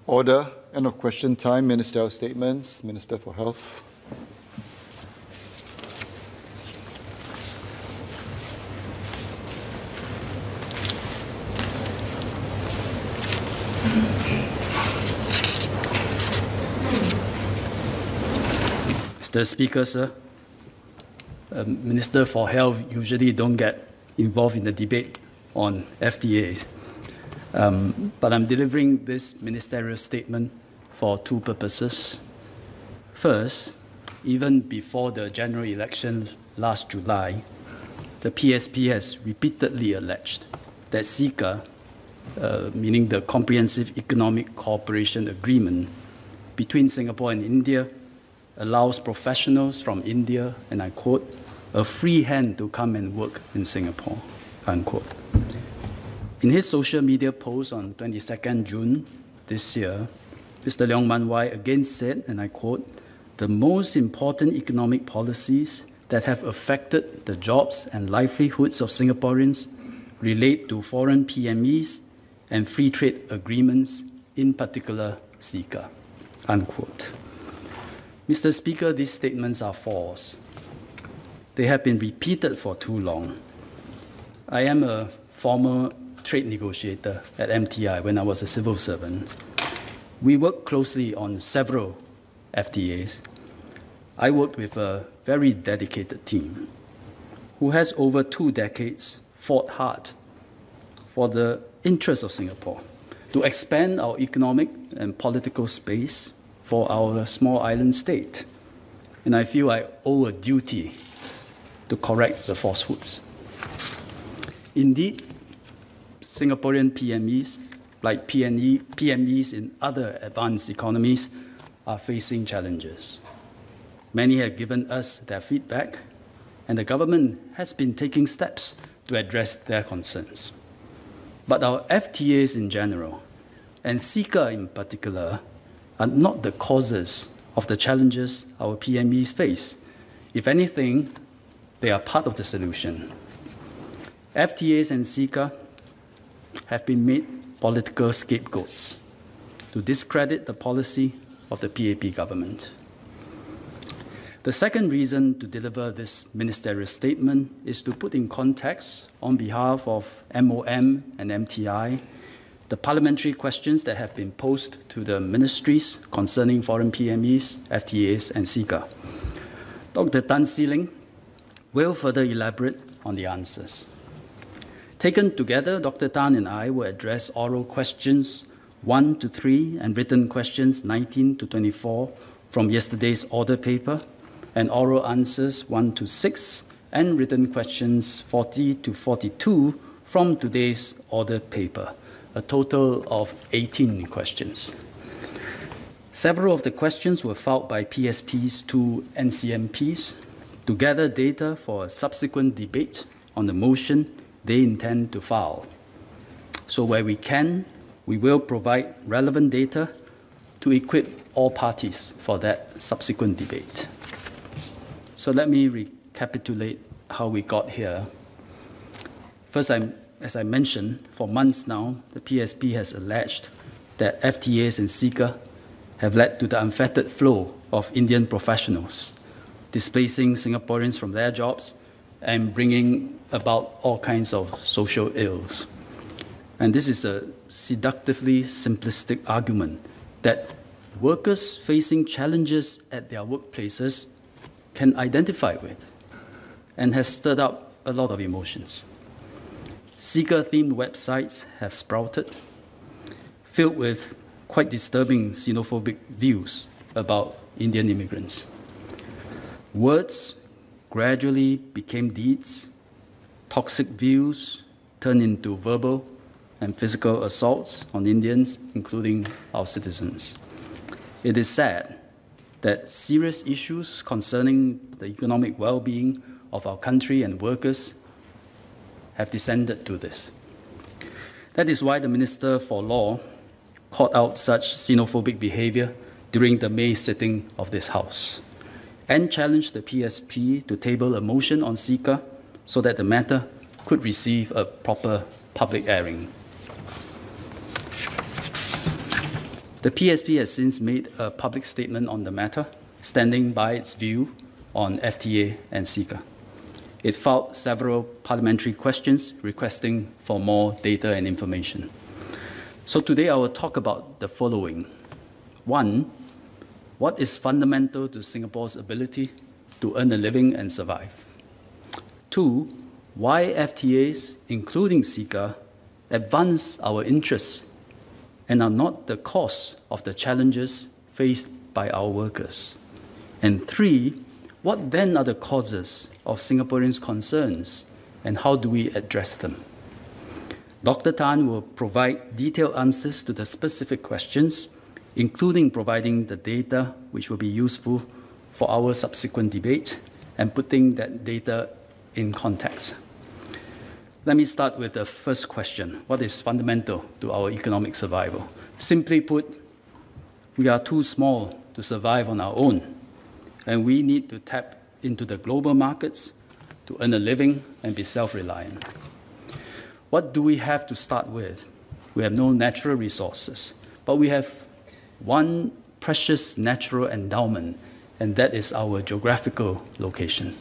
Order. End of question time. Ministerial statements. Minister for Health. Mr. Speaker, sir, Minister for Health usually don't get involved in the debate on FTAs. But I'm delivering this ministerial statement for two purposes. First, even before the general election last July, the PSP has repeatedly alleged that CECA, meaning the Comprehensive Economic Cooperation Agreement between Singapore and India, allows professionals from India, and I quote, a free hand to come and work in Singapore, unquote. In his social media post on 22nd June this year, Mr. Leong Man Wai again said, and I quote, the most important economic policies that have affected the jobs and livelihoods of Singaporeans relate to foreign PMEs and free trade agreements, in particular CECA, unquote. Mr. Speaker, these statements are false. They have been repeated for too long. I am a former trade negotiator at MTI when I was a civil servant. We worked closely on several FTAs. I worked with a very dedicated team who has over 2 decades fought hard for the interests of Singapore to expand our economic and political space for our small island state. And I feel I owe a duty to correct the falsehoods. Indeed, Singaporean PMEs, like PMEs in other advanced economies, are facing challenges. Many have given us their feedback, and the government has been taking steps to address their concerns. But our FTAs in general, and CECA in particular, are not the causes of the challenges our PMEs face. If anything, they are part of the solution. FTAs and CECA have been made political scapegoats to discredit the policy of the PAP government. The second reason to deliver this ministerial statement is to put in context, on behalf of MOM and MTI, the parliamentary questions that have been posed to the ministries concerning foreign PMEs, FTAs, and CECA. Dr. Tan See Leng will further elaborate on the answers. Taken together, Dr. Tan and I will address oral questions 1 to 3 and written questions 19 to 24 from yesterday's order paper, and oral answers 1 to 6 and written questions 40 to 42 from today's order paper, a total of 18 questions. Several of the questions were filed by PSPs to NCMPs to gather data for a subsequent debate on the motion they intend to file. So where we can, we will provide relevant data to equip all parties for that subsequent debate. So let me recapitulate how we got here. First, as I mentioned, for months now, the PSP has alleged that FTAs and CECA have led to the unfettered flow of Indian professionals, displacing Singaporeans from their jobs and bringing about all kinds of social ills. And this is a seductively simplistic argument that workers facing challenges at their workplaces can identify with, and has stirred up a lot of emotions. CECA-themed websites have sprouted, filled with quite disturbing xenophobic views about Indian immigrants. Words gradually became deeds, toxic views turned into verbal and physical assaults on Indians, including our citizens. It is sad that serious issues concerning the economic well-being of our country and workers have descended to this. That is why the Minister for Law called out such xenophobic behavior during the May sitting of this House and challenged the PSP to table a motion on CECA so that the matter could receive a proper public airing. The PSP has since made a public statement on the matter, standing by its view on FTA and CECA. It filed several parliamentary questions requesting for more data and information. So today I will talk about the following. 1, what is fundamental to Singapore's ability to earn a living and survive? 2, why FTAs, including CECA, advance our interests and are not the cause of the challenges faced by our workers. And 3, what then are the causes of Singaporeans' concerns and how do we address them? Dr. Tan will provide detailed answers to the specific questions, including providing the data which will be useful for our subsequent debate and putting that data in context. Let me start with the first question. What is fundamental to our economic survival? Simply put, we are too small to survive on our own, and we need to tap into the global markets to earn a living and be self-reliant. What do we have to start with? We have no natural resources, but we have one precious natural endowment, and that is our geographical location.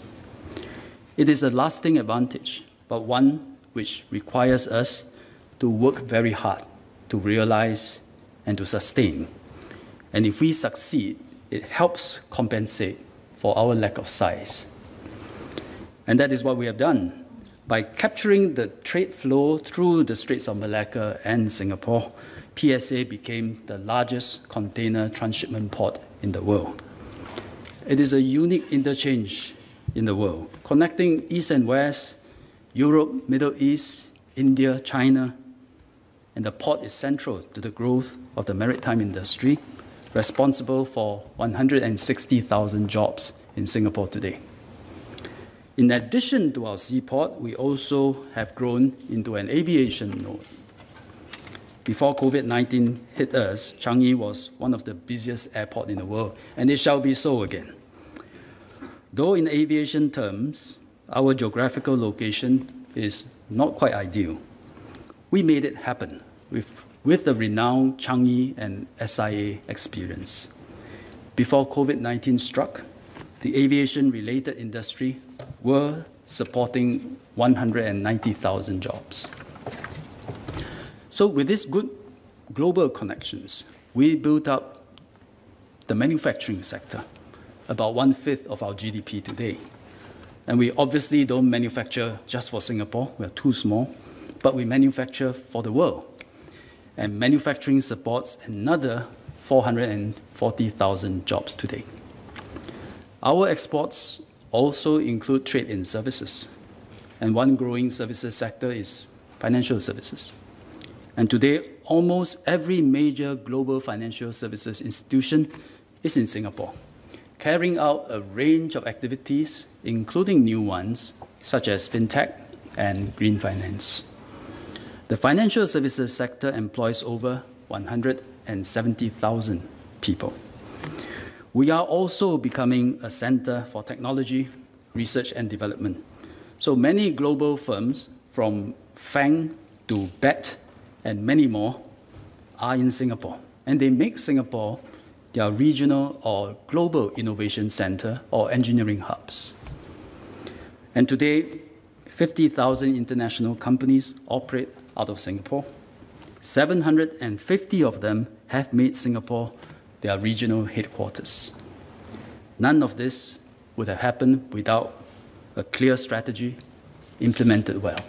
It is a lasting advantage, but one which requires us to work very hard to realize and to sustain. And if we succeed, it helps compensate for our lack of size. And that is what we have done. By capturing the trade flow through the Straits of Malacca and Singapore, PSA became the largest container transshipment port in the world. It is a unique interchange in the world, connecting East and West, Europe, Middle East, India, China, and the port is central to the growth of the maritime industry, responsible for 160,000 jobs in Singapore today. In addition to our seaport, we also have grown into an aviation node. Before COVID-19 hit us, Changi was one of the busiest airports in the world, and it shall be so again. Though in aviation terms, our geographical location is not quite ideal, we made it happen with the renowned Changi and SIA experience. Before COVID-19 struck, the aviation-related industry were supporting 190,000 jobs. So with these good global connections, we built up the manufacturing sector, about 1/5 of our GDP today. And we obviously don't manufacture just for Singapore, we're too small, but we manufacture for the world. And manufacturing supports another 440,000 jobs today. Our exports also include trade in services, and one growing services sector is financial services. And today, almost every major global financial services institution is in Singapore, carrying out a range of activities, including new ones, such as fintech and green finance. The financial services sector employs over 170,000 people. We are also becoming a center for technology, research and development. So many global firms, from FANG to BET and many more, are in Singapore. And they make Singapore their regional or global innovation center or engineering hubs. And today, 50,000 international companies operate out of Singapore. 750 of them have made Singapore their regional headquarters. None of this would have happened without a clear strategy implemented well.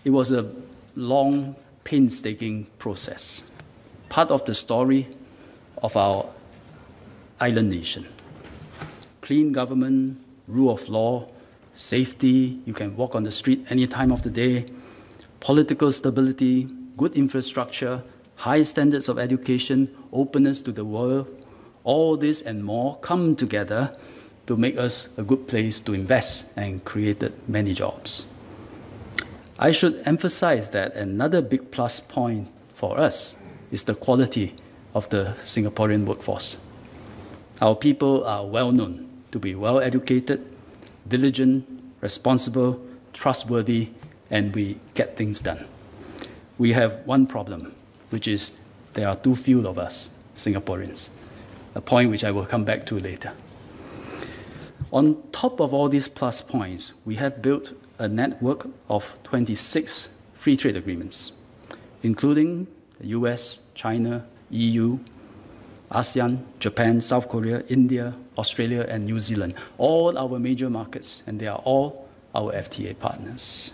It was a long, painstaking process, part of the story of our island nation. Clean government, rule of law, safety, you can walk on the street any time of the day, political stability, good infrastructure, high standards of education, openness to the world, all this and more come together to make us a good place to invest and created many jobs. I should emphasize that another big plus point for us is the quality of the Singaporean workforce. Our people are well known to be well educated, diligent, responsible, trustworthy, and we get things done. We have one problem, which is there are too few of us, Singaporeans, a point which I will come back to later. On top of all these plus points, we have built a network of 26 free trade agreements, including the US, China, EU, ASEAN, Japan, South Korea, India, Australia, and New Zealand, all our major markets, and they are all our FTA partners.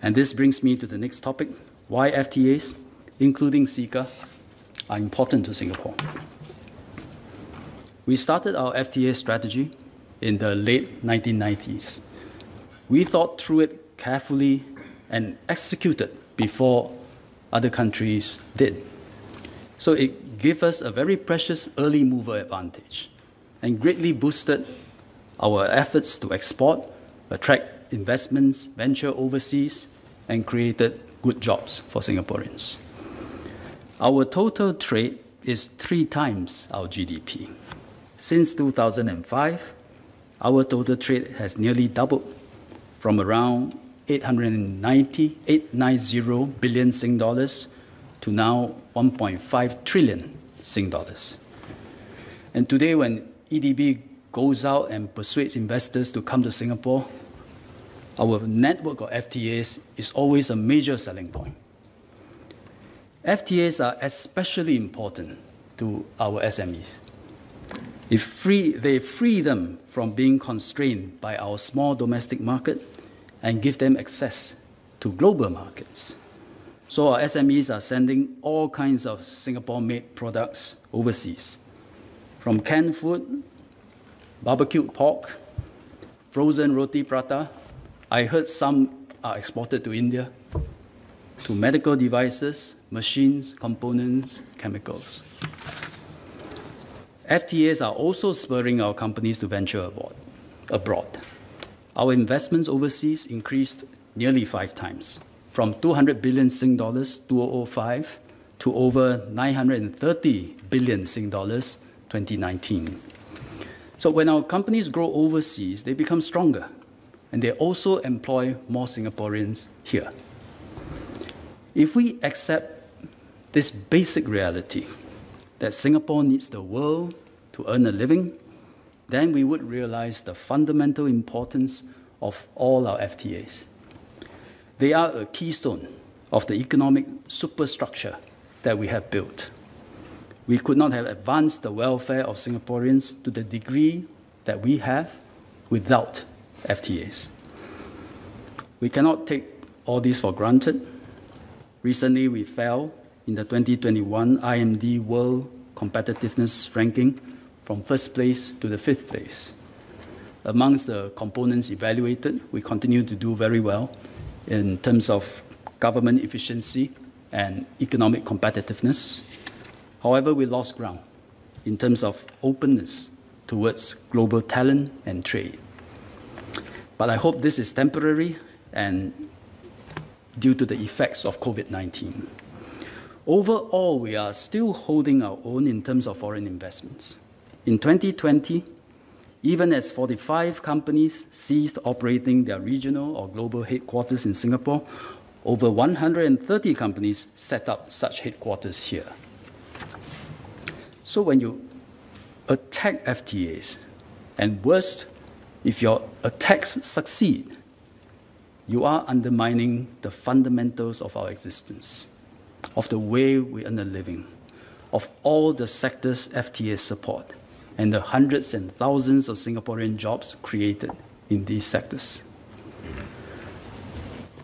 And this brings me to the next topic, why FTAs, including CECA, are important to Singapore. We started our FTA strategy in the late 1990s. We thought through it carefully and executed before other countries did. So it gave us a very precious early mover advantage and greatly boosted our efforts to export, attract investments, venture overseas, and created good jobs for Singaporeans. Our total trade is 3 times our GDP. Since 2005, our total trade has nearly doubled from around 890 billion Sing dollars to now 1.5 trillion Sing dollars. And today, when EDB goes out and persuades investors to come to Singapore, our network of FTAs is always a major selling point. FTAs are especially important to our SMEs. They free them from being constrained by our small domestic market and give them access to global markets. So our SMEs are sending all kinds of Singapore-made products overseas, from canned food, barbecued pork, frozen roti prata. I heard some are exported to India, to medical devices, machines, components, chemicals. FTAs are also spurring our companies to venture abroad. Our investments overseas increased nearly 5 times, from 200 billion Sing dollars 2005 to over 930 billion Sing dollars 2019. So when our companies grow overseas, they become stronger, and they also employ more Singaporeans here. If we accept this basic reality, that Singapore needs the world to earn a living, then we would realize the fundamental importance of all our FTAs. They are a keystone of the economic superstructure that we have built. We could not have advanced the welfare of Singaporeans to the degree that we have without FTAs. We cannot take all this for granted. Recently, we fell in the 2021 IMD World Competitiveness Ranking from 1st place to the 5th place. Amongst the components evaluated, we continue to do very well in terms of government efficiency and economic competitiveness. However, we lost ground in terms of openness towards global talent and trade. But I hope this is temporary and due to the effects of COVID-19. Overall, we are still holding our own in terms of foreign investments. In 2020, even as 45 companies ceased operating their regional or global headquarters in Singapore, over 130 companies set up such headquarters here. So when you attack FTAs, and worst, if your attacks succeed, you are undermining the fundamentals of our existence, of the way we earn a living, of all the sectors FTAs support, and the hundreds and thousands of Singaporean jobs created in these sectors.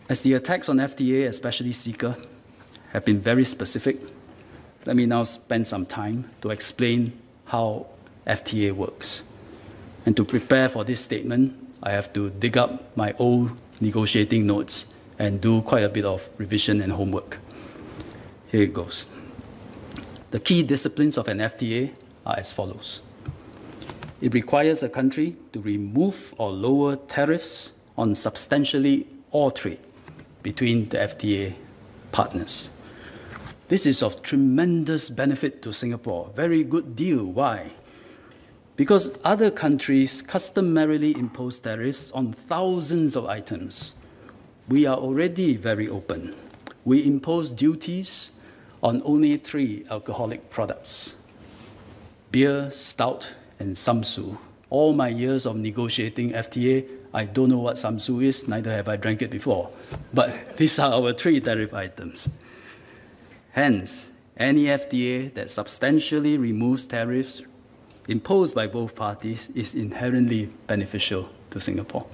As the attacks on FTA, especially CECA, have been very specific, let me now spend some time to explain how FTA works. And to prepare for this statement, I have to dig up my old negotiating notes and do quite a bit of revision and homework. Here it goes. The key disciplines of an FTA are as follows. It requires a country to remove or lower tariffs on substantially all trade between the FTA partners. This is of tremendous benefit to Singapore. Very good deal. Why? Because other countries customarily impose tariffs on thousands of items. We are already very open. We impose duties on only 3 alcoholic products: beer, stout, and samsu. All my years of negotiating FTA, I don't know what samsu is, neither have I drank it before. But these are our 3 tariff items. Hence, any FTA that substantially removes tariffs imposed by both parties is inherently beneficial to Singapore.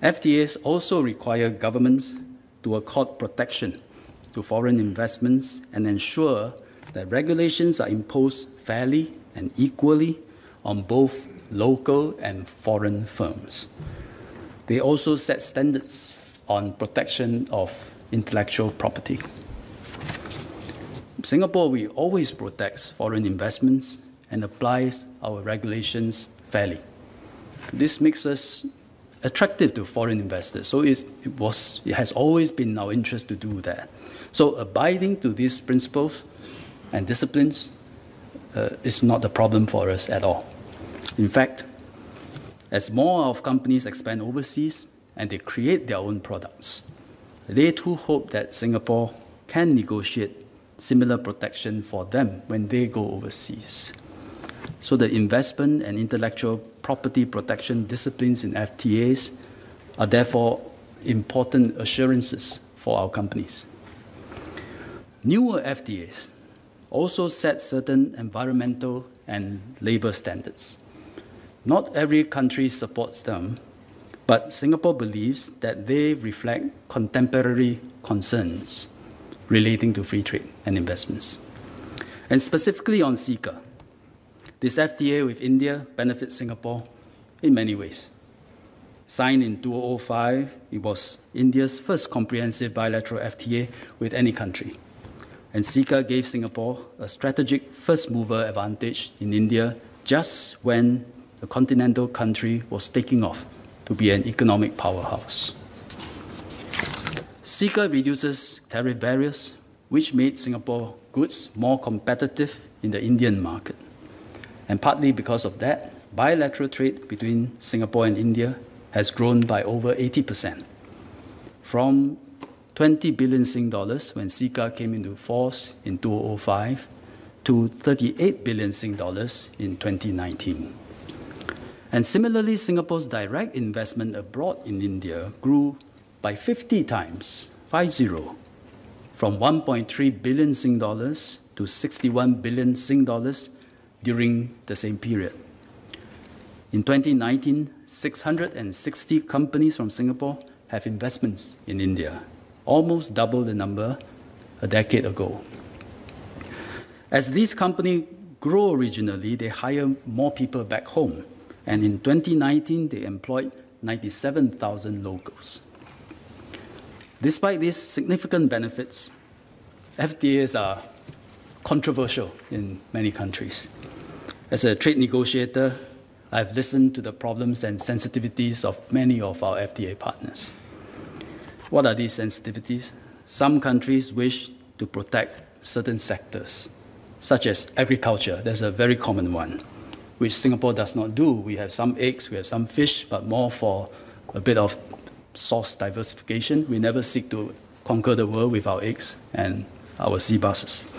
FTAs also require governments to accord protection to foreign investments and ensure that regulations are imposed fairly and equally on both local and foreign firms. They also set standards on protection of intellectual property. Singapore, we always protects foreign investments and applies our regulations fairly. This makes us attractive to foreign investors. So it has always been our interest to do that. So abiding to these principles and disciplines is not a problem for us at all. In fact, as more of companies expand overseas and they create their own products, they too hope that Singapore can negotiate similar protection for them when they go overseas. So the investment and intellectual property protection disciplines in FTAs are therefore important assurances for our companies. Newer FTAs also set certain environmental and labor standards. Not every country supports them, but Singapore believes that they reflect contemporary concerns relating to free trade and investments. And specifically on CECA, this FTA with India benefits Singapore in many ways. Signed in 2005, it was India's first comprehensive bilateral FTA with any country. And CECA gave Singapore a strategic first-mover advantage in India just when the continental country was taking off to be an economic powerhouse. CECA reduces tariff barriers, which made Singapore goods more competitive in the Indian market. And partly because of that, bilateral trade between Singapore and India has grown by over 80%, from 20 billion Sing dollars when CECA came into force in 2005 to 38 billion Sing dollars in 2019. And similarly, Singapore's direct investment abroad in India grew by 50 times, 50, from 1.3 billion Sing dollars to 61 billion Sing dollars during the same period. In 2019, 660 companies from Singapore have investments in India, almost double the number a decade ago. As these companies grow regionally, they hire more people back home. And in 2019, they employed 97,000 locals. Despite these significant benefits, FTAs are controversial in many countries. As a trade negotiator, I've listened to the problems and sensitivities of many of our FTA partners. What are these sensitivities? Some countries wish to protect certain sectors, such as agriculture. There's a very common one, which Singapore does not do. We have some eggs, we have some fish, but more for a bit of source diversification. We never seek to conquer the world with our eggs and our sea basses.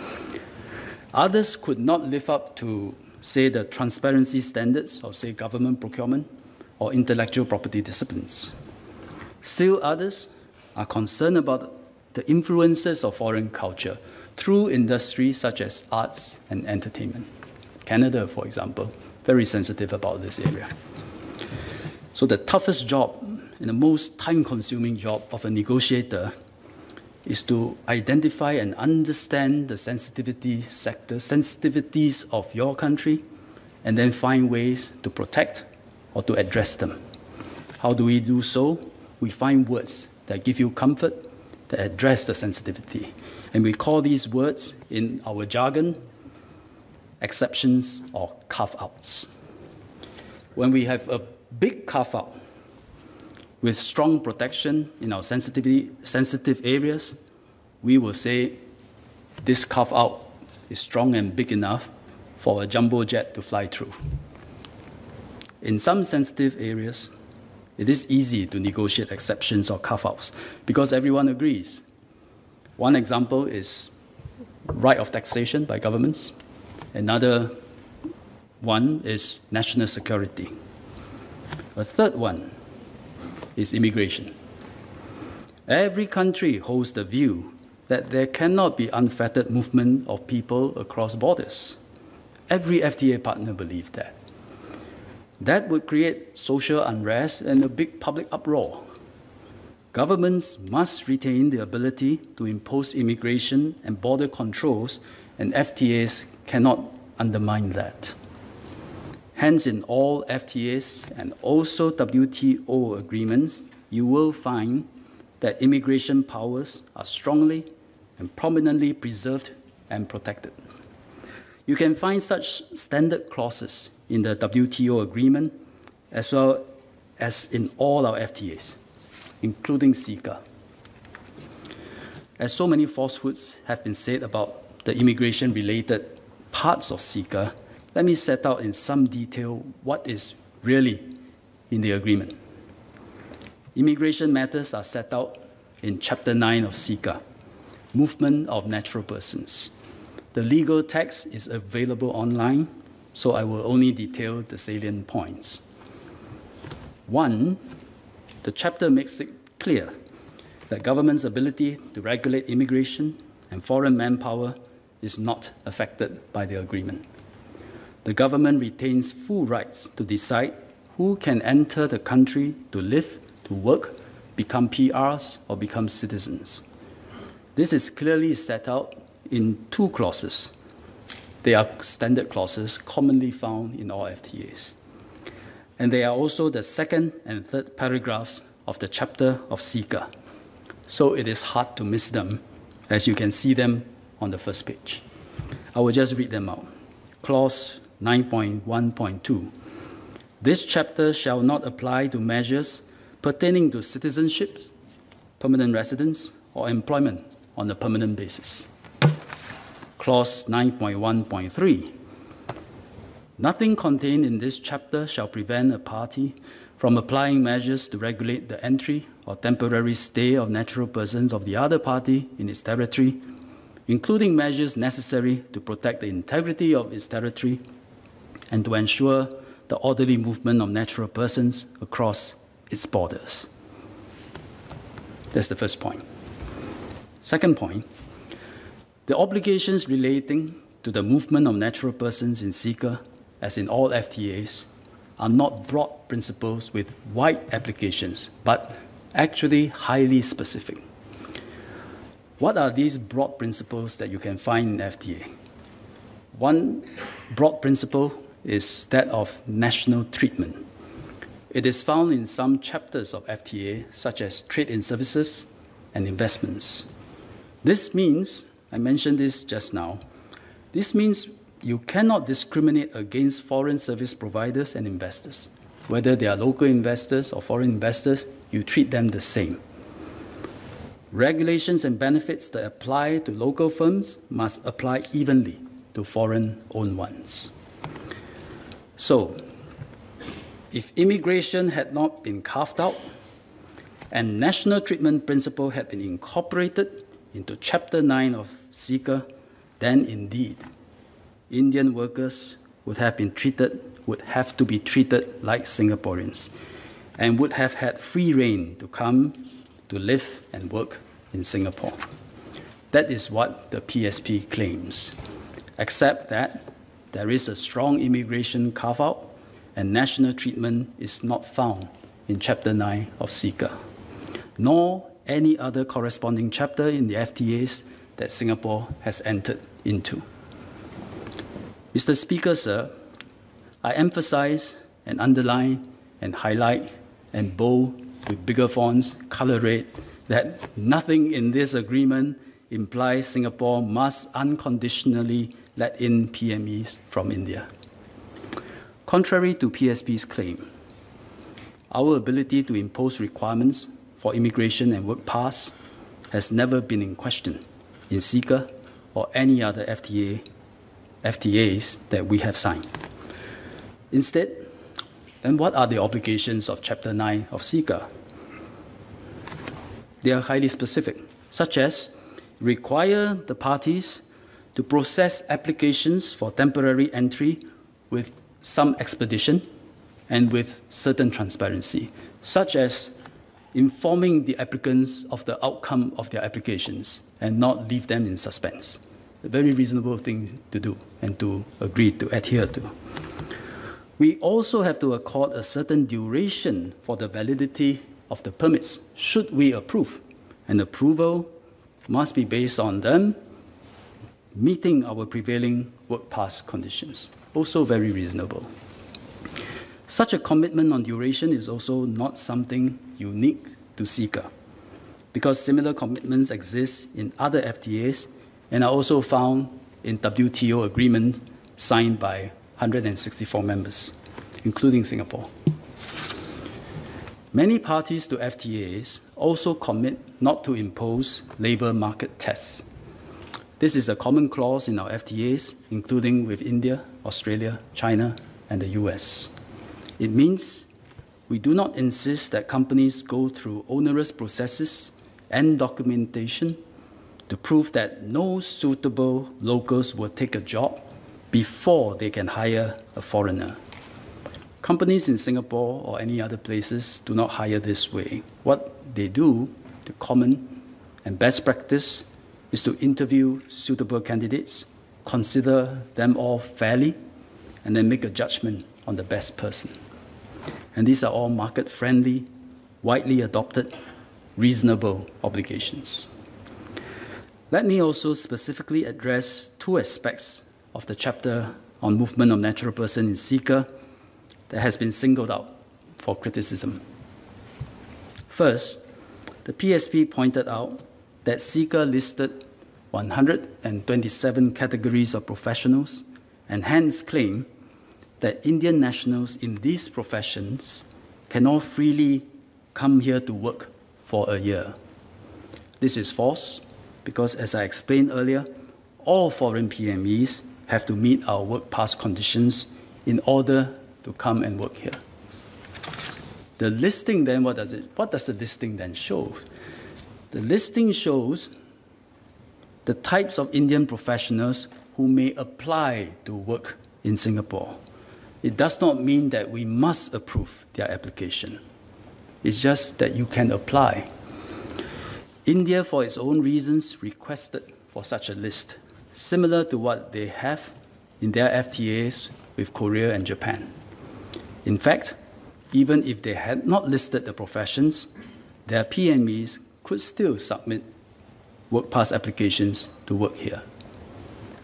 Others could not live up to, say, the transparency standards of, say, government procurement or intellectual property disciplines. Still others are concerned about the influences of foreign culture through industries such as arts and entertainment. Canada, for example, very sensitive about this area. So the toughest job and the most time-consuming job of a negotiator is to identify and understand the sensitivities of your country and then find ways to protect or to address them. How do we do so? We find words that give you comfort, that address the sensitivity. And we call these words, in our jargon, exceptions or carve-outs. When we have a big carve-out with strong protection in our sensitive areas, we will say this carve-out is strong and big enough for a jumbo jet to fly through. In some sensitive areas, it is easy to negotiate exceptions or carve-outs because everyone agrees. One example is right of taxation by governments. Another one is national security. A third one is immigration. Every country holds the view that there cannot be unfettered movement of people across borders. Every FTA partner believes that. That would create social unrest and a big public uproar. Governments must retain the ability to impose immigration and border controls, and FTAs cannot undermine that. Hence, in all FTAs and also WTO agreements, you will find that immigration powers are strongly and prominently preserved and protected. You can find such standard clauses in the WTO agreement as well as in all our FTAs, including CECA. As so many falsehoods have been said about the immigration-related parts of CECA, let me set out in some detail what is really in the agreement. Immigration matters are set out in Chapter 9 of CECA, Movement of Natural Persons. The legal text is available online, so I will only detail the salient points. 1, the chapter makes it clear that government's ability to regulate immigration and foreign manpower is not affected by the agreement. The government retains full rights to decide who can enter the country to live, to work, become PRs, or become citizens. This is clearly set out in 2 clauses. They are standard clauses commonly found in all FTAs. And they are also the 2nd and 3rd paragraphs of the chapter of CECA. So it is hard to miss them, as you can see them on the first page. I will just read them out. Clause 9.1.2. This chapter shall not apply to measures pertaining to citizenship, permanent residence, or employment on a permanent basis. Clause 9.1.3. Nothing contained in this chapter shall prevent a party from applying measures to regulate the entry or temporary stay of natural persons of the other party in its territory, including measures necessary to protect the integrity of its territory and to ensure the orderly movement of natural persons across its borders. That's the first point. Second point, the obligations relating to the movement of natural persons in CECA, as in all FTAs, are not broad principles with wide applications, but actually highly specific. What are these broad principles that you can find in FTA? One broad principle is that of national treatment. It is found in some chapters of FTA, such as trade in services and investments. This means, I mentioned this just now, this means you cannot discriminate against foreign service providers and investors. Whether they are local investors or foreign investors, you treat them the same. Regulations and benefits that apply to local firms must apply evenly to foreign-owned ones. So, if immigration had not been carved out and national treatment principle had been incorporated into Chapter 9 of CECA, then indeed, Indian workers would have to be treated like Singaporeans and would have had free rein to come to live and work in Singapore. That is what the PSP claims, except that there is a strong immigration carve-out and national treatment is not found in Chapter 9 of CECA, nor any other corresponding chapter in the FTAs that Singapore has entered into. Mr. Speaker, sir, I emphasize and underline and highlight and bold with bigger fonts, color red, that nothing in this agreement implies Singapore must unconditionally let in PMEs from India. Contrary to PSP's claim, our ability to impose requirements for immigration and work pass has never been in question in CECA or any other FTAs that we have signed. Instead, then what are the obligations of Chapter 9 of CECA? They are highly specific, such as require the parties to process applications for temporary entry with some expedition and with certain transparency, such as informing the applicants of the outcome of their applications and not leave them in suspense. A very reasonable thing to do and to agree to adhere to. We also have to accord a certain duration for the validity of the permits, should we approve. And approval must be based on them meeting our prevailing work pass conditions. Also very reasonable. Such a commitment on duration is also not something unique to CECA, because similar commitments exist in other FTAs and are also found in WTO agreements signed by 164 members, including Singapore. Many parties to FTAs also commit not to impose labor market tests. This is a common clause in our FTAs, including with India, Australia, China, and the US. It means we do not insist that companies go through onerous processes and documentation to prove that no suitable locals will take a job before they can hire a foreigner. Companies in Singapore or any other places do not hire this way. What they do, the common and best practice, is to interview suitable candidates, consider them all fairly, and then make a judgment on the best person. And these are all market-friendly, widely adopted, reasonable obligations. Let me also specifically address two aspects of the chapter on movement of natural person in CECA that has been singled out for criticism. First, the PSP pointed out that CECA listed 127 categories of professionals and hence claimed that Indian nationals in these professions cannot freely come here to work for a year. This is false because, as I explained earlier, all foreign PMEs have to meet our work pass conditions in order to come and work here. The listing then, what does the listing then show? The listing shows the types of Indian professionals who may apply to work in Singapore. It does not mean that we must approve their application. It's just that you can apply. India, for its own reasons, requested for such a list, similar to what they have in their FTAs with Korea and Japan. In fact, even if they had not listed the professions, their PMEs could still submit work pass applications to work here.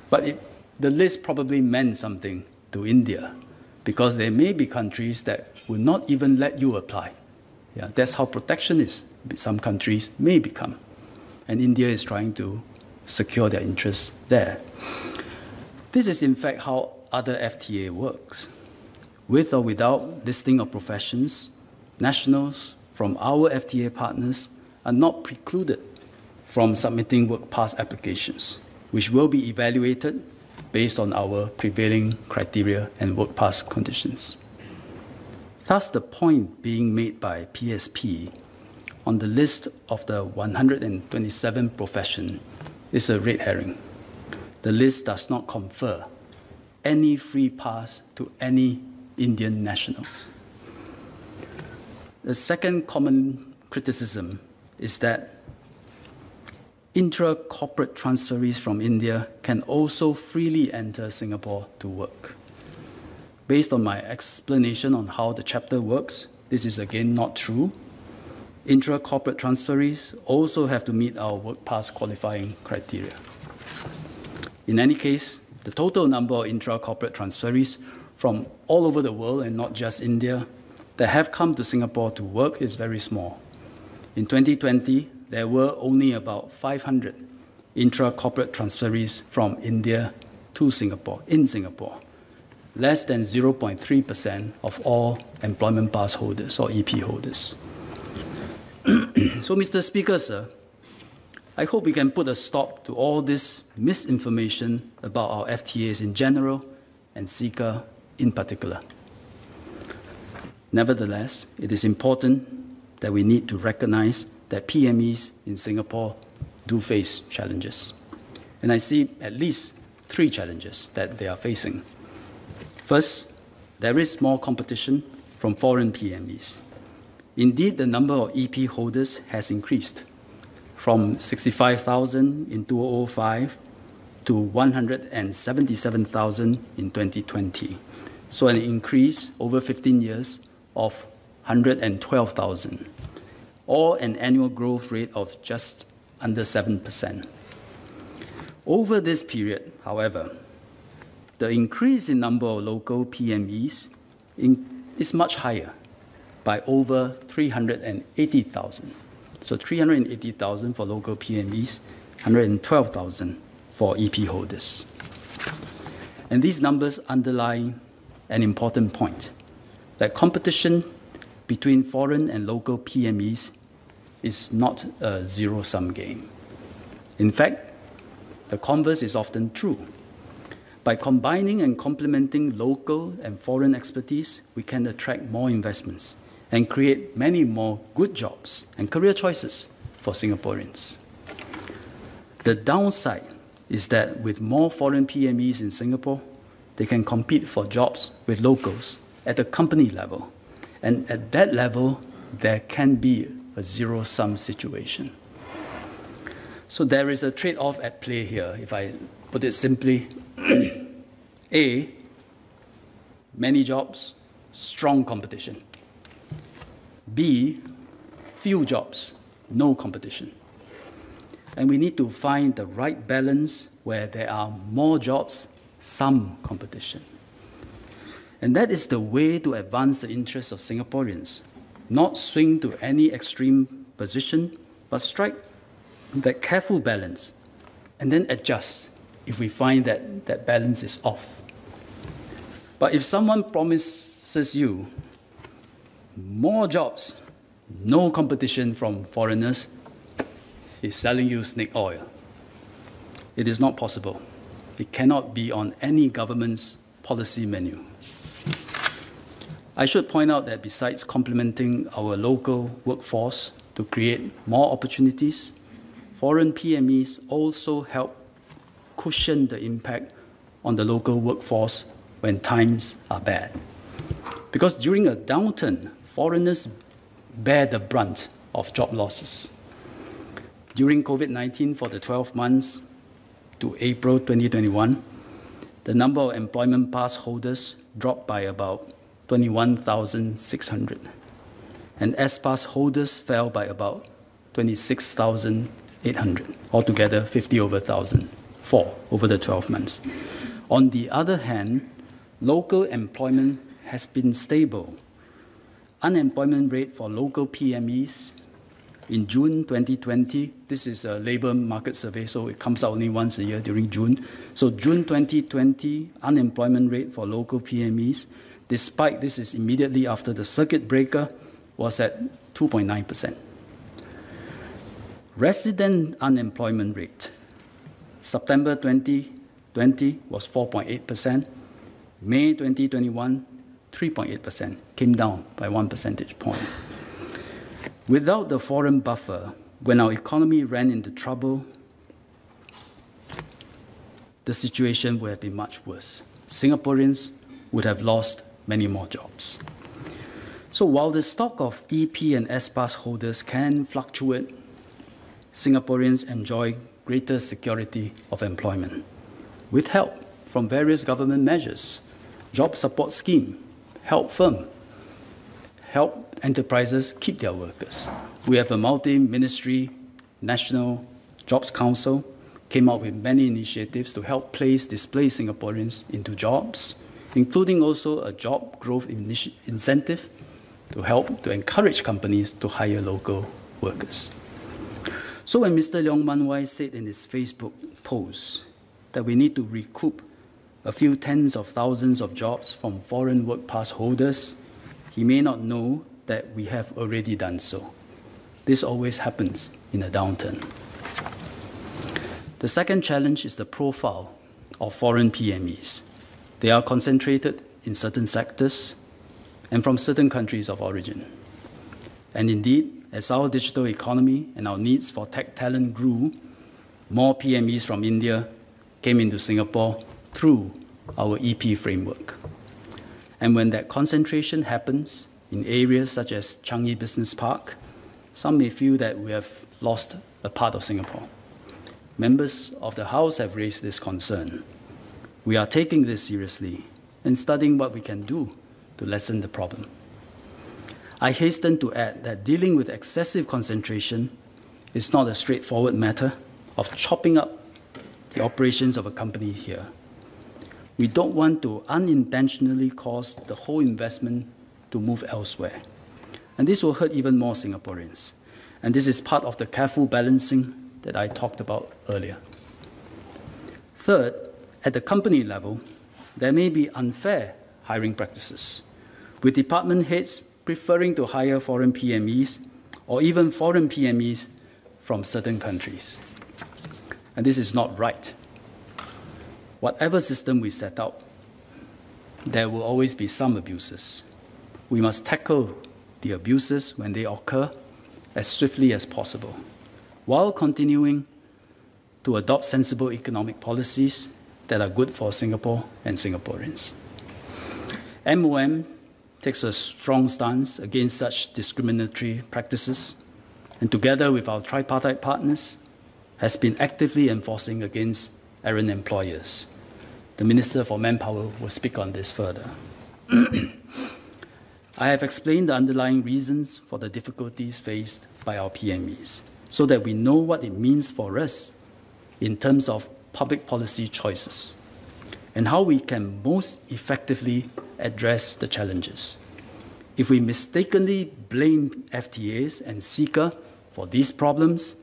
But the list probably meant something to India, because there may be countries that will not even let you apply. Yeah, that's how protectionist some countries may become. And India is trying to secure their interests there. This is in fact how other FTA works. With or without listing of professions, nationals from our FTA partners are not precluded from submitting work pass applications, which will be evaluated based on our prevailing criteria and work pass conditions. Thus, the point being made by PSP on the list of the 127 professions is a red herring. The list does not confer any free pass to any Indian nationals. The second common criticism is that intra-corporate transferees from India can also freely enter Singapore to work. Based on my explanation on how the chapter works, this is again not true. Intra-corporate transferees also have to meet our work pass qualifying criteria. In any case, the total number of intra-corporate transferees from all over the world, and not just India, that have come to Singapore to work is very small. In 2020, there were only about 500 intra-corporate transferees from India to Singapore, in Singapore, less than 0.3% of all employment pass holders or EP holders. So, Mr. Speaker, sir, I hope we can put a stop to all this misinformation about our FTAs in general and CECA in particular. Nevertheless, it is important that we need to recognize that PMEs in Singapore do face challenges. And I see at least three challenges that they are facing. First, there is more competition from foreign PMEs. Indeed, the number of EP holders has increased from 65,000 in 2005 to 177,000 in 2020. So an increase over 15 years of 112,000, or an annual growth rate of just under 7%. Over this period, however, the increase in number of local PMEs is much higher, by over 380,000. So 380,000 for local PMEs, 112,000 for EP holders. And these numbers underline an important point, that competition between foreign and local PMEs is not a zero-sum game. In fact, the converse is often true. By combining and complementing local and foreign expertise, we can attract more investments and create many more good jobs and career choices for Singaporeans. The downside is that with more foreign PMEs in Singapore, they can compete for jobs with locals at the company level. And at that level, there can be a zero-sum situation. So there is a trade-off at play here, if I put it simply. A, many jobs, strong competition. B, few jobs, no competition. And we need to find the right balance where there are more jobs, some competition. And that is the way to advance the interests of Singaporeans, not swing to any extreme position, but strike that careful balance and then adjust if we find that that balance is off. But if someone promises you more jobs, no competition from foreigners, is selling you snake oil. It is not possible. It cannot be on any government's policy menu. I should point out that besides complementing our local workforce to create more opportunities, foreign PMEs also help cushion the impact on the local workforce when times are bad. Because during a downturn, foreigners bear the brunt of job losses. During COVID-19, for the 12 months to April 2021, the number of employment pass holders dropped by about 21,600, and S-Pass holders fell by about 26,800, altogether 50 over 1,004 over the 12 months. On the other hand, local employment has been stable. Unemployment rate for local PMEs in June 2020, this is a labor market survey, so it comes out only once a year during June. So June 2020, unemployment rate for local PMEs, despite this is immediately after the circuit breaker, was at 2.9%. Resident unemployment rate, September 2020 was 4.8%, May 2021, 3.8%, came down by 1 percentage point. Without the foreign buffer, when our economy ran into trouble, the situation would have been much worse. Singaporeans would have lost many more jobs. So while the stock of EP and S-Pass holders can fluctuate, Singaporeans enjoy greater security of employment with help from various government measures, job support scheme, help firm, help enterprises keep their workers. We have a multi-ministry National Jobs Council, came out with many initiatives to help place displaced Singaporeans into jobs, including also a job growth incentive to help to encourage companies to hire local workers. So when Mr. Leong Man Wai said in his Facebook post that we need to recoup a few tens of thousands of jobs from foreign work pass holders, he may not know that we have already done so. This always happens in a downturn. The second challenge is the profile of foreign PMEs. They are concentrated in certain sectors and from certain countries of origin. And indeed, as our digital economy and our needs for tech talent grew, more PMEs from India came into Singapore through our EP framework. And when that concentration happens in areas such as Changi Business Park, some may feel that we have lost a part of Singapore. Members of the House have raised this concern. We are taking this seriously and studying what we can do to lessen the problem. I hasten to add that dealing with excessive concentration is not a straightforward matter of chopping up the operations of a company here. We don't want to unintentionally cause the whole investment to move elsewhere. And this will hurt even more Singaporeans. And this is part of the careful balancing that I talked about earlier. Third, at the company level, there may be unfair hiring practices, with department heads preferring to hire foreign PMEs or even foreign PMEs from certain countries. And this is not right. Whatever system we set out, there will always be some abuses. We must tackle the abuses when they occur as swiftly as possible, while continuing to adopt sensible economic policies that are good for Singapore and Singaporeans. MOM takes a strong stance against such discriminatory practices, and together with our tripartite partners, has been actively enforcing against errant employers. The Minister for Manpower will speak on this further. I have explained the underlying reasons for the difficulties faced by our PMEs, so that we know what it means for us in terms of public policy choices, and how we can most effectively address the challenges. If we mistakenly blame FTAs and CECA for these problems,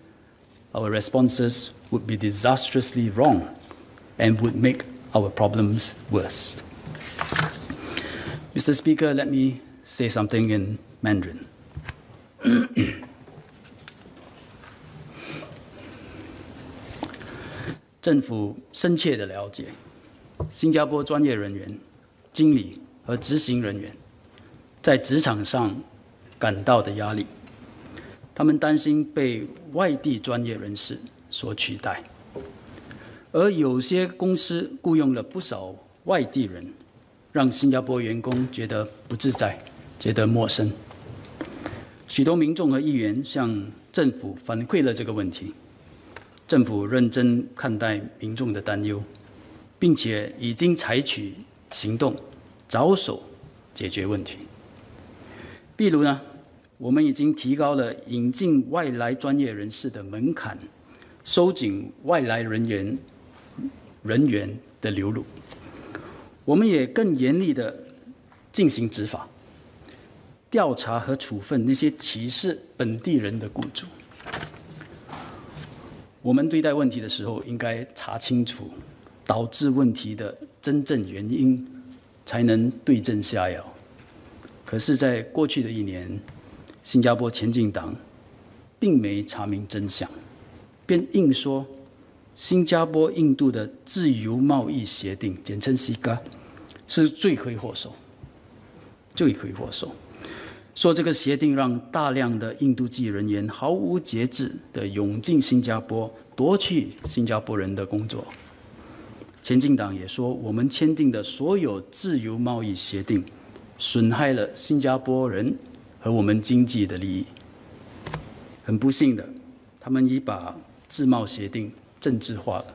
our responses would be disastrously wrong and would make our problems worse. Mr. Speaker, let me say something in Mandarin. 政府深切地了解新加坡专业人员、经理和执行人员在职场上感到的压力，他们担心被外地专业人士所取代，而有些公司雇佣了不少外地人，让新加坡员工觉得不自在，觉得陌生。许多民众和议员向政府反馈了这个问题，政府认真看待民众的担忧，并且已经采取行动，着手解决问题。例如呢，我们已经提高了引进外来专业人士的门槛，收紧外来人员的流入。我们也更严厉地进行执法，调查和处分那些歧视本地人的雇主。我们对待问题的时候，应该查清楚导致问题的真正原因，才能对症下药。可是，在过去的1年，新加坡前进党并没查明真相，便硬说新加坡印度的自由贸易协定，简称 CECA， 是罪魁祸首。罪魁祸首，说这个协定让大量的印度籍人员毫无节制地涌进新加坡，夺去新加坡人的工作。前进党也说，我们签订的所有自由贸易协定，损害了新加坡人和我们经济的利益。很不幸的，他们已把自贸协定政治化了，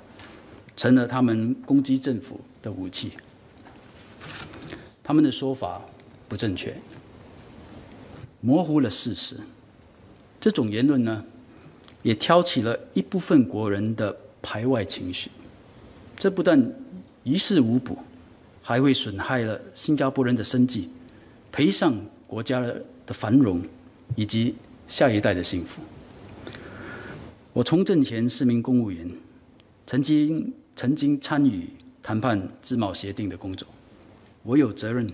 成了他们攻击政府的武器。他们的说法不正确，模糊了事实。这种言论呢，也挑起了一部分国人的排外情绪。这不但于事无补，还会损害了新加坡人的生计，赔上国家的繁荣以及下一代的幸福。我从政前是名公务员，曾经参与谈判自贸协定的工作，我有责任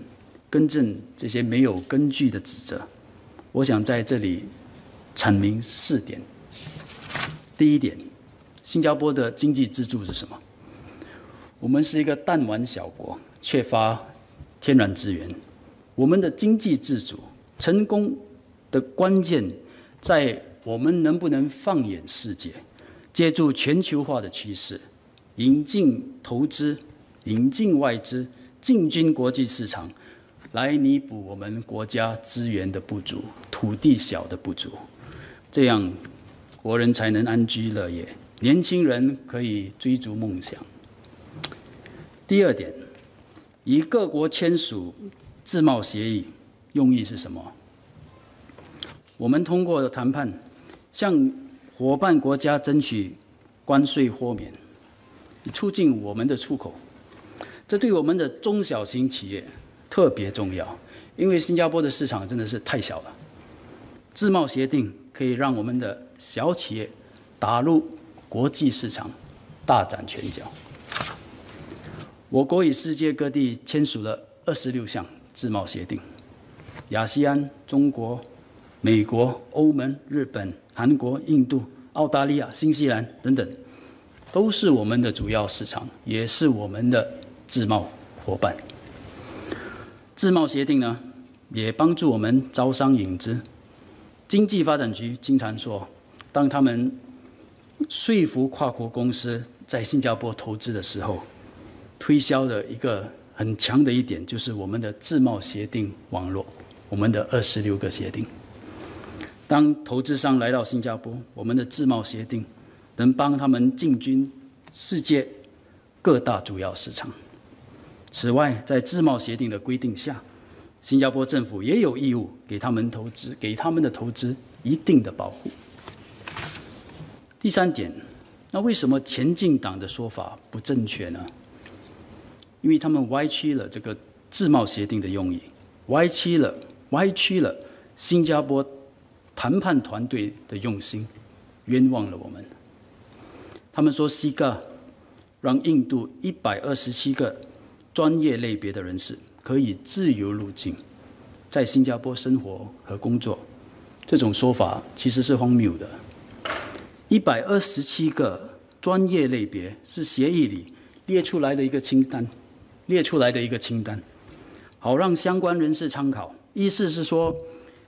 更正这些没有根据的指责。我想在这里阐明4点。第一点，新加坡的经济支柱是什么？我们是一个弹丸小国，缺乏天然资源。我们的经济自主成功的关键在我们能不能放眼世界，借助全球化的趋势，引进投资，引进外资，进军国际市场，来弥补我们国家资源的不足、土地小的不足，这样国人才能安居乐业，年轻人可以追逐梦想。第二点，与各国签署自贸协议，用意是什么？我们通过谈判，向伙伴国家争取关税豁免，促进我们的出口。这对我们的中小型企业特别重要，因为新加坡的市场真的是太小了。自贸协定可以让我们的小企业打入国际市场，大展拳脚。我国与世界各地签署了26项自贸协定，亚细安、中国、美国、欧盟、日本、韩国、印度、澳大利亚、新西兰等等，都是我们的主要市场，也是我们的自贸伙伴。自贸协定呢，也帮助我们招商引资。经济发展局经常说，当他们说服跨国公司在新加坡投资的时候，推销的一个很强的一点就是我们的自贸协定网络，我们的26个协定。当投资商来到新加坡，我们的自贸协定能帮他们进军世界各大主要市场。此外，在自贸协定的规定下，新加坡政府也有义务给他们的投资一定的保护。第三点，那为什么前进党的说法不正确呢？因为他们歪曲了这个自贸协定的用意，歪曲了新加坡谈判团队的用心，冤枉了我们。他们说 CECA 让印度127个专业类别的人士可以自由入境，在新加坡生活和工作，这种说法其实是荒谬的。127个专业类别是协议里列出来的一个清单，好让相关人士参考。意思是说，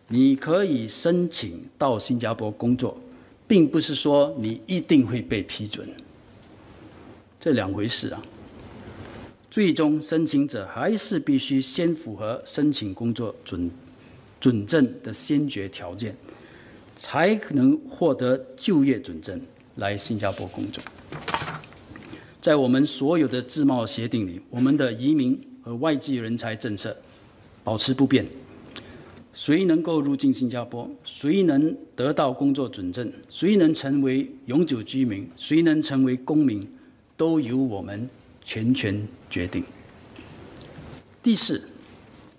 你可以申请到新加坡工作，并不是说你一定会被批准，这两回事啊。最终，申请者还是必须先符合申请工作准证的先决条件，才能获得就业准证来新加坡工作。在我们所有的自贸协定里，我们的移民和外籍人才政策保持不变。谁能够入境新加坡，谁能得到工作准证，谁能成为永久居民，谁能成为公民，都由我们全权决定。第四，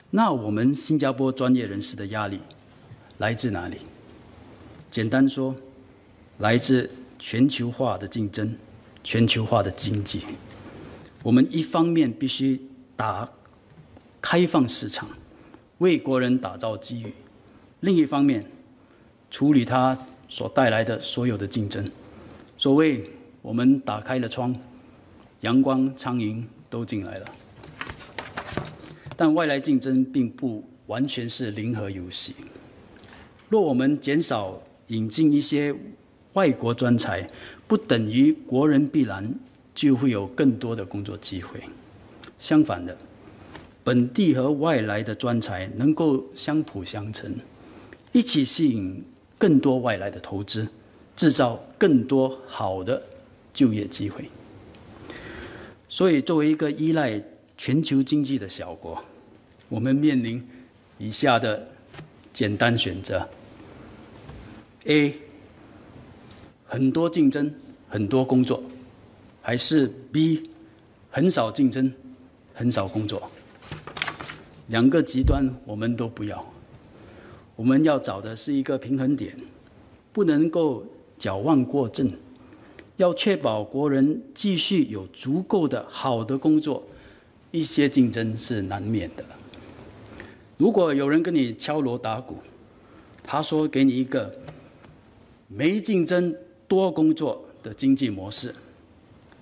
那我们新加坡专业人士的压力来自哪里？简单说，来自全球化的竞争，全球化的经济。我们一方面必须开放市场，为国人打造机遇；另一方面，处理它所带来的所有的竞争。所谓我们打开了窗，阳光、苍蝇都进来了。但外来竞争并不完全是零和游戏。若我们减少引进一些外国专才，不等于国人必然就会有更多的工作机会。相反的，本地和外来的专才能够相辅相成，一起吸引更多外来的投资，制造更多好的就业机会。所以，作为一个依赖全球经济的小国，我们面临以下的简单选择 ：A. 很多竞争，很多工作，还是 B. 很少竞争，很少工作。两个极端我们都不要，我们要找的是一个平衡点，不能够矫枉过正，要确保国人继续有足够的好的工作，一些竞争是难免的。如果有人跟你敲锣打鼓，他说给你一个没竞争多工作的经济模式，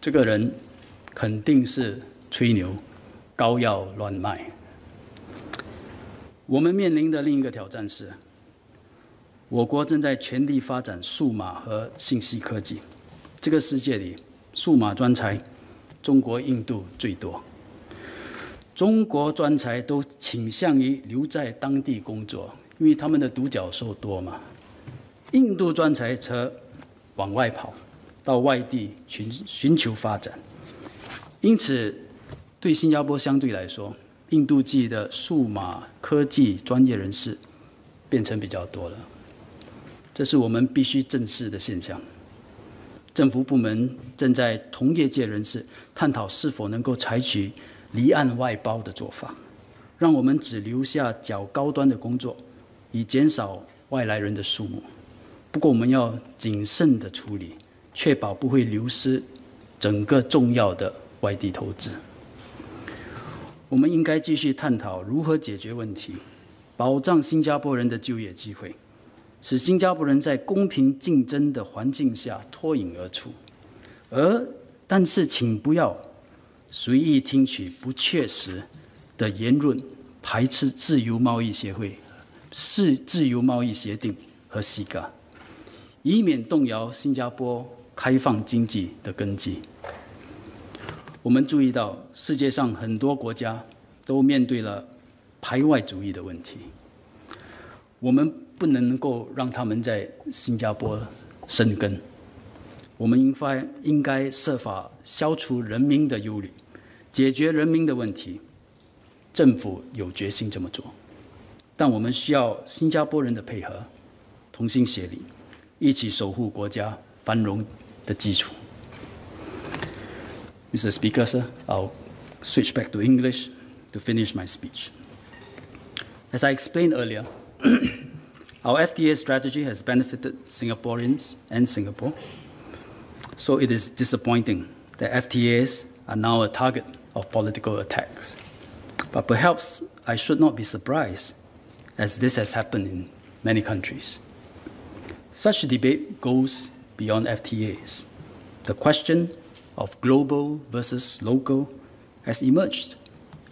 这个人肯定是吹牛、膏药乱卖。我们面临的另一个挑战是，我国正在全力发展数码和信息科技。这个世界里，数码专才，中国、印度最多。中国专才都倾向于留在当地工作，因为他们的独角兽多嘛。印度专才则往外跑，到外地寻求发展。因此，对新加坡相对来说，印度籍的数码科技专业人士变成比较多了，这是我们必须正视的现象。政府部门正在同业界人士探讨是否能够采取离岸外包的做法，让我们只留下较高端的工作，以减少外来人的数目。不过，我们要谨慎地处理，确保不会流失整个重要的外地投资。我们应该继续探讨如何解决问题，保障新加坡人的就业机会，使新加坡人在公平竞争的环境下脱颖而出。但是，请不要随意听取不确实的言论，排斥自由贸易协会、自由贸易协定和 CECA， 以免动摇新加坡开放经济的根基。我们注意到，世界上很多国家都面对了排外主义的问题，我们不能够让他们在新加坡生根。我们应该设法消除人民的忧虑，解决人民的问题。政府有决心这么做，但我们需要新加坡人的配合，同心协力，一起守护国家繁荣的基础。Mr. Speaker, sir, I'll switch back to English to finish my speech. As I explained earlier, our FTA strategy has benefited Singaporeans and Singapore. So it is disappointing that FTAs are now a target of political attacks. But perhaps I should not be surprised, as this has happened in many countries. Such debate goes beyond FTAs. The question of global versus local has emerged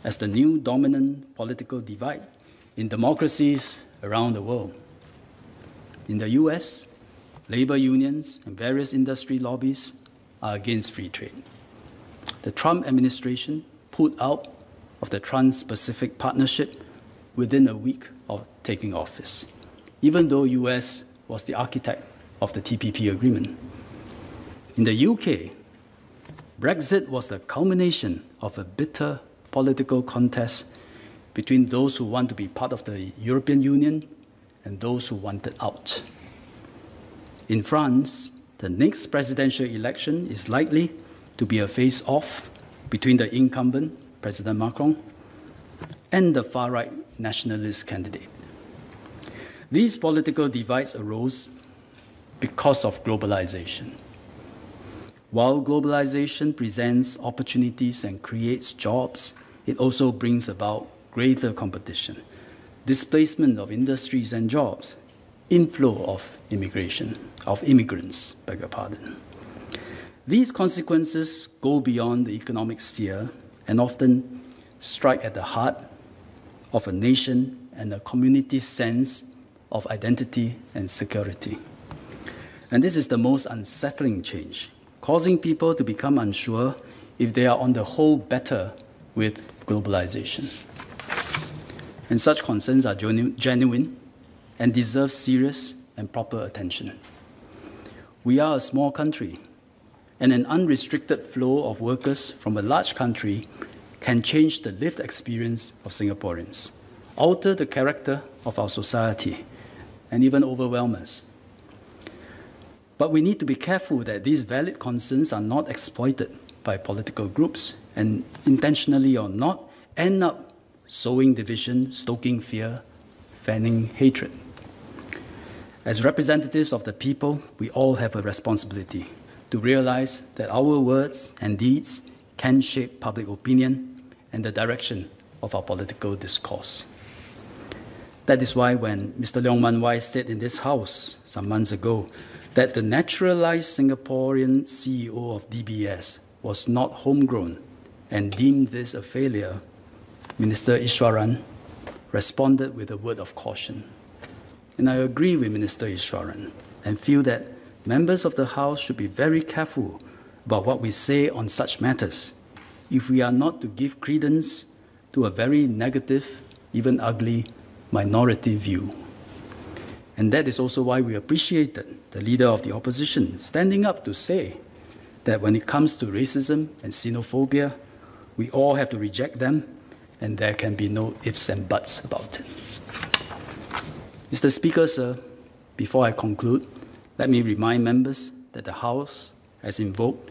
as the new dominant political divide in democracies around the world. In the US, labor unions and various industry lobbies are against free trade. The Trump administration pulled out of the Trans-Pacific Partnership within a week of taking office, even though US was the architect of the TPP agreement. In the UK, Brexit was the culmination of a bitter political contest between those who want to be part of the European Union and those who wanted out. In France, the next presidential election is likely to be a face-off between the incumbent, President Macron, and the far-right nationalist candidate. These political divides arose because of globalization. While globalization presents opportunities and creates jobs, it also brings about greater competition, displacement of industries and jobs, inflow of immigrants, beg your pardon. These consequences go beyond the economic sphere and often strike at the heart of a nation and a community's sense of identity and security. And this is the most unsettling change, causing people to become unsure if they are on the whole better with globalization. And such concerns are genuine and deserve serious and proper attention. We are a small country, and an unrestricted flow of workers from a large country can change the lived experience of Singaporeans, alter the character of our society, and even overwhelm us. But we need to be careful that these valid concerns are not exploited by political groups and, intentionally or not, end up sowing division, stoking fear, fanning hatred. As representatives of the people, we all have a responsibility to realize that our words and deeds can shape public opinion and the direction of our political discourse. That is why when Mr. Leong Man Wai said in this House some months ago that the naturalized Singaporean CEO of DBS was not homegrown and deemed this a failure, Minister Iswaran responded with a word of caution. And I agree with Minister Iswaran and feel that members of the House should be very careful about what we say on such matters if we are not to give credence to a very negative, even ugly, minority view. And that is also why we appreciated the leader of the opposition standing up to say that when it comes to racism and xenophobia, we all have to reject them, and there can be no ifs and buts about it. Mr. Speaker, sir, before I conclude, let me remind members that the House has invoked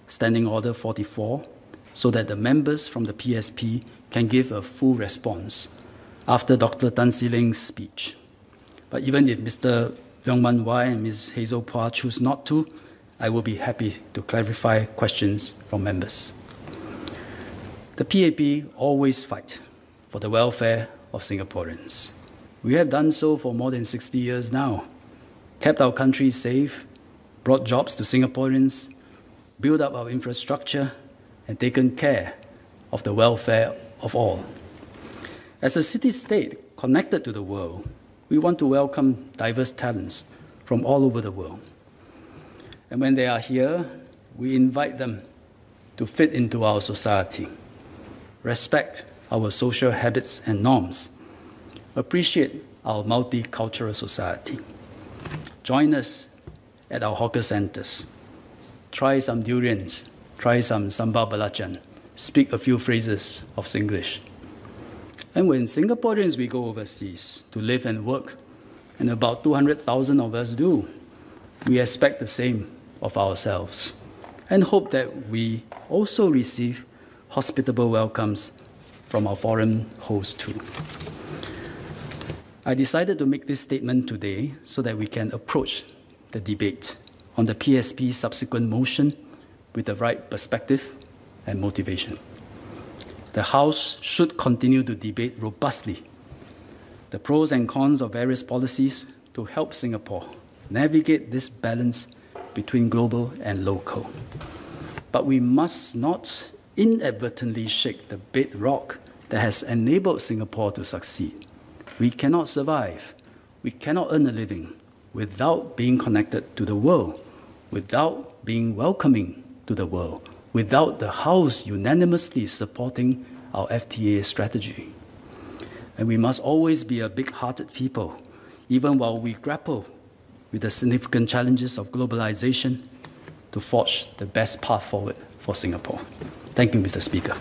Standing Order 44 so that the members from the PSP can give a full response after Dr. Tan See Leng's speech. But even if Mr. Leong Man Wai and Ms. Hazel Phua choose not to, I will be happy to clarify questions from members. The PAP always fight for the welfare of Singaporeans. We have done so for more than 60 years now, kept our country safe, brought jobs to Singaporeans, built up our infrastructure, and taken care of the welfare of all. As a city-state connected to the world, we want to welcome diverse talents from all over the world. And when they are here, we invite them to fit into our society, respect our social habits and norms, appreciate our multicultural society. Join us at our hawker centers. Try some durians, try some sambal belacan, speak a few phrases of Singlish. And when Singaporeans we go overseas to live and work, and about 200,000 of us do, we expect the same of ourselves and hope that we also receive hospitable welcomes from our foreign hosts too. I decided to make this statement today so that we can approach the debate on the PSP subsequent motion with the right perspective and motivation. The House should continue to debate robustly the pros and cons of various policies to help Singapore navigate this balance between global and local. But we must not inadvertently shake the bedrock that has enabled Singapore to succeed. We cannot survive, we cannot earn a living without being connected to the world, without being welcoming to the world, without the House unanimously supporting our FTA strategy. And we must always be a big-hearted people, even while we grapple with the significant challenges of globalization to forge the best path forward for Singapore. Thank you, Mr. Speaker.